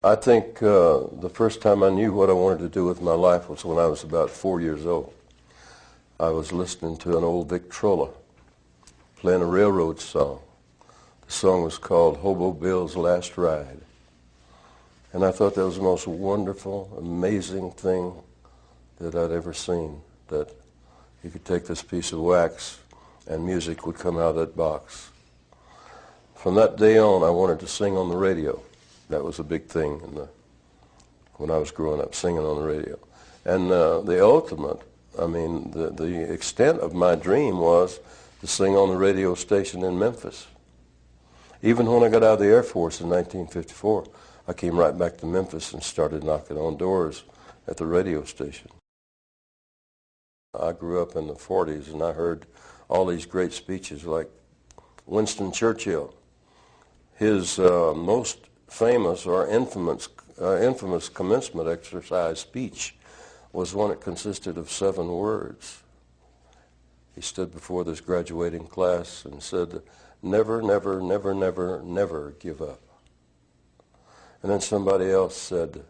I think the first time I knew what I wanted to do with my life was when I was about 4 years old. I was listening to an old Victrola playing a railroad song. The song was called Hobo Bill's Last Ride. And I thought that was the most wonderful, amazing thing that I'd ever seen, that you could take this piece of wax and music would come out of that box. From that day on, I wanted to sing on the radio. That was a big thing when I was growing up, singing on the radio. And the ultimate, the extent of my dream was to sing on the radio station in Memphis. Even when I got out of the Air Force in 1954, I came right back to Memphis and started knocking on doors at the radio station. I grew up in the 40s, and I heard all these great speeches like Winston Churchill. His most famous or infamous commencement exercise speech was one that consisted of 7 words. He stood before this graduating class and said, "Never, never, never, never, never give up." And then somebody else said,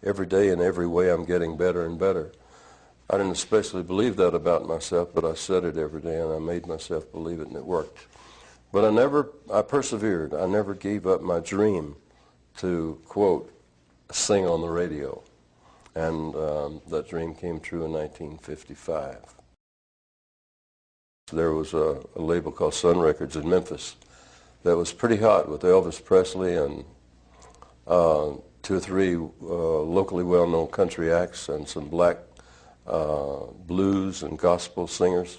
"Every day in every way I'm getting better and better." I didn't especially believe that about myself, but I said it every day and I made myself believe it, and it worked. But I persevered. I never gave up my dream to, quote, sing on the radio. And that dream came true in 1955. There was a label called Sun Records in Memphis that was pretty hot with Elvis Presley and 2 or 3 locally well-known country acts and some black blues and gospel singers.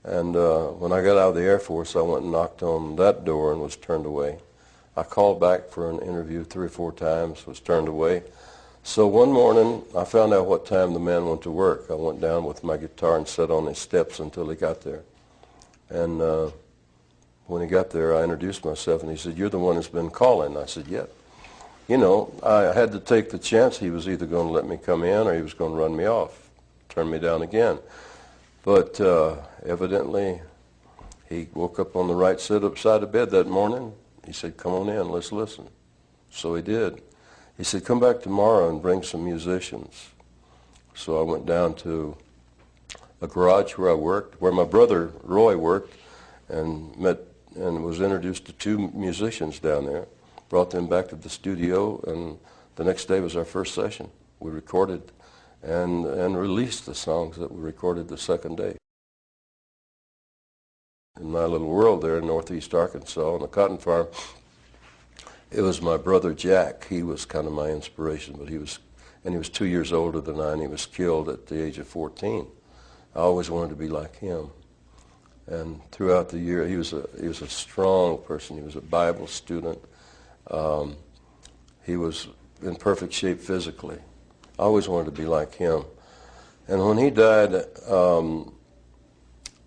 And when I got out of the Air Force, I went and knocked on that door and was turned away. I called back for an interview 3 or 4 times, was turned away. So one morning, I found out what time the man went to work. I went down with my guitar and sat on his steps until he got there. And when he got there, I introduced myself, and he said, "You're the one that's been calling." I said, "Yeah." You know, I had to take the chance. He was either going to let me come in or he was going to run me off, turn me down again. But evidently, he woke up on the right side of bed that morning. He said, "Come on in, let's listen." So he did. He said, "Come back tomorrow and bring some musicians." So I went down to a garage where I worked, where my brother Roy worked, and met and was introduced to 2 musicians down there. Brought them back to the studio, and the next day was our first session. We recorded and released the songs that we recorded the second day. In my little world there in northeast Arkansas on the cotton farm, it was my brother Jack. He was kind of my inspiration, but he was 2 years older than I, and he was killed at the age of 14. I always wanted to be like him. And throughout the year, he was a strong person. He was a Bible student. He was in perfect shape physically. I always wanted to be like him. And when he died,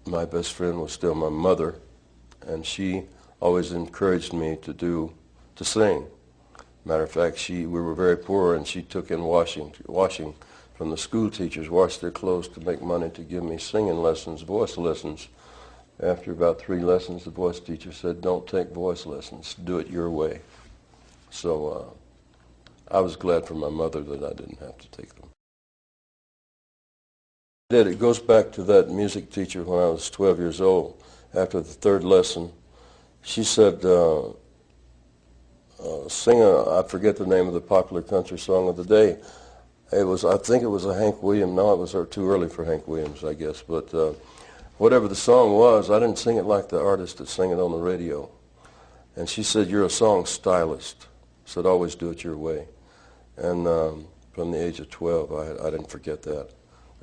my best friend was still my mother, and she always encouraged me to sing. Matter of fact, we were very poor, and she took in washing from the school teachers, washed their clothes to make money to give me singing lessons, voice lessons. After about 3 lessons, the voice teacher said, "Don't take voice lessons, do it your way." So I was glad for my mother that I didn't have to take them. It goes back to that music teacher when I was 12 years old. After the 3rd lesson, she said, sing I forget the name of the popular country song of the day. I think it was a Hank Williams. No, it was too early for Hank Williams, I guess. But whatever the song was, I didn't sing it like the artist that sang it on the radio. And she said, "You're a song stylist." Said, "Always do it your way." And from the age of 12, I didn't forget that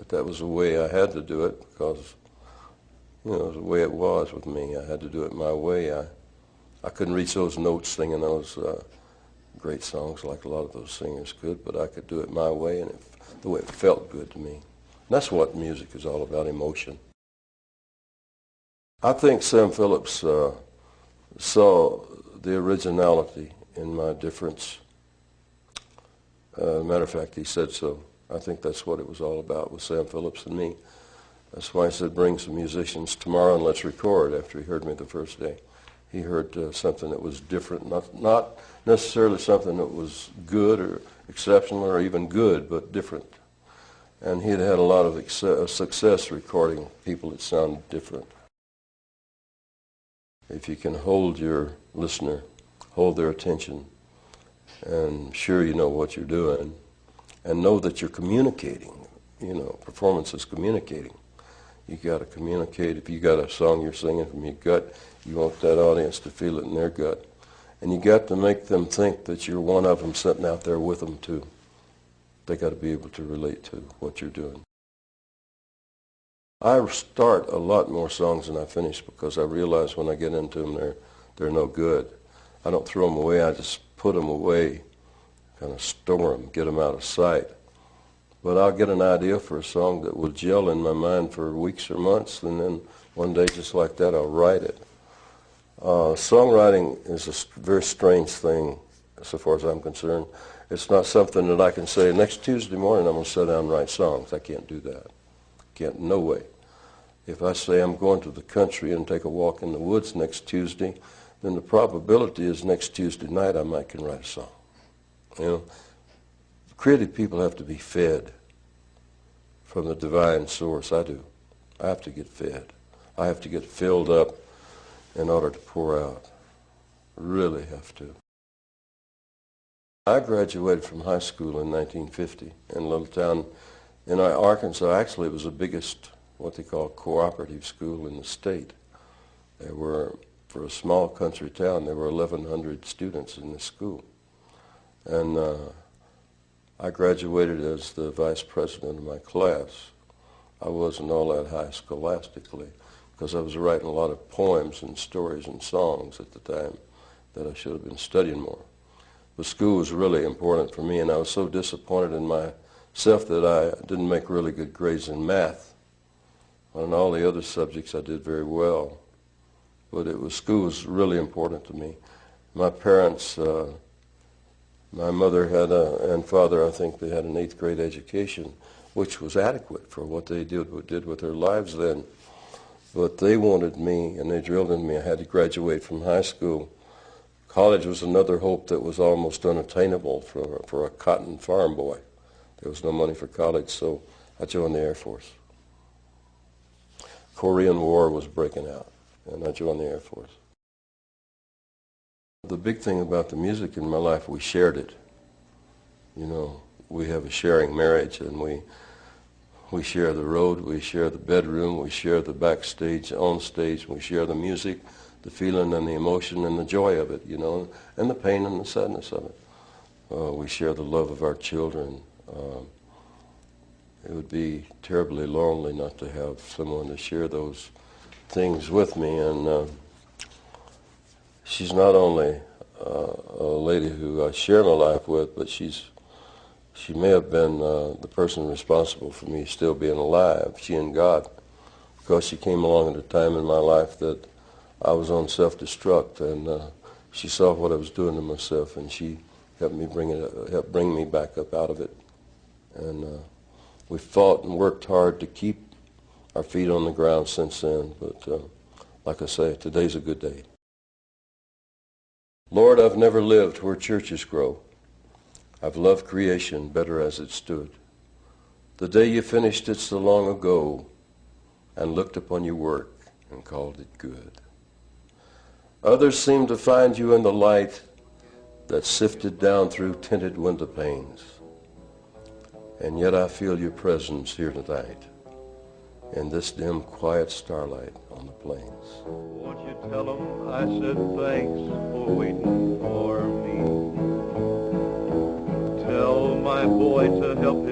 that was the way I had to do it, because it was the way it was with me. I had to do it my way. I couldn't reach those notes singing those great songs like a lot of those singers could, but I could do it my way, and the way it felt good to me. And that's what music is all about, emotion. I think Sam Phillips saw the originality in my difference. Matter of fact, he said so. I think that's what it was all about with Sam Phillips and me. That's why I said, "Bring some musicians tomorrow and let's record," after he heard me the first day. He heard something that was different, not necessarily something that was good or exceptional or even good, but different. And he had had a lot of success recording people that sounded different. If you can hold your listener, hold their attention, and sure you know what you're doing, and know that you're communicating. You know, performance is communicating. You got to communicate. If you got a song you're singing from your gut, you want that audience to feel it in their gut. And you got to make them think that you're one of them sitting out there with them too. They got to be able to relate to what you're doing. I start a lot more songs than I finish because I realize when I get into them they're no good. I don't throw them away. I just put them away, kind of store them, get them out of sight. But I'll get an idea for a song that will gel in my mind for weeks or months, and then one day, just like that, I'll write it. Songwriting is a very strange thing, so far as I'm concerned. It's not something that I can say, next Tuesday morning I'm going to sit down and write songs. I can't do that. Can't, no way. If I say I'm going to the country and take a walk in the woods next Tuesday, then the probability is next Tuesday night I might can write a song. You know, creative people have to be fed from the divine source. I do. I have to get fed. I have to get filled up in order to pour out. Really have to. I graduated from high school in 1950 in a little town in Arkansas. Actually, it was the biggest, what they call, cooperative school in the state. There were, for a small country town, there were 1,100 students in the school. And I graduated as the vice president of my class. I wasn't all that high scholastically because I was writing a lot of poems and stories and songs at the time that I should have been studying more. But school was really important for me, and I was so disappointed in myself that I didn't make really good grades in math. On all the other subjects I did very well. But school was really important to me. My parents, my mother and father, I think they had an 8th grade education, which was adequate for what they did with their lives then. But they wanted me, and they drilled in me, I had to graduate from high school. College was another hope that was almost unattainable for a cotton farm boy. There was no money for college, so I joined the Air Force. Korean War was breaking out, and I joined the Air Force. The big thing about the music in my life, we shared it. You know, we have a sharing marriage, and we share the road, we share the bedroom, we share the backstage, on stage, we share the music, the feeling and the emotion and the joy of it, you know, and the pain and the sadness of it. We share the love of our children. It would be terribly lonely not to have someone to share those things with me, and she's not only a lady who I share my life with, but she may have been the person responsible for me still being alive, she and God, because she came along at a time in my life that I was on self-destruct, and she saw what I was doing to myself, and she helped bring me back up out of it. And we fought and worked hard to keep our feet on the ground since then, but like I say, today's a good day. Lord, I've never lived where churches grow. I've loved creation better as it stood. The day you finished it so long ago and looked upon your work and called it good. Others seem to find you in the light that sifted down through tinted window panes. And yet I feel your presence here tonight in this dim, quiet starlight on the plains. Won't you tell them I said thanks for waiting for me? Tell my boy to help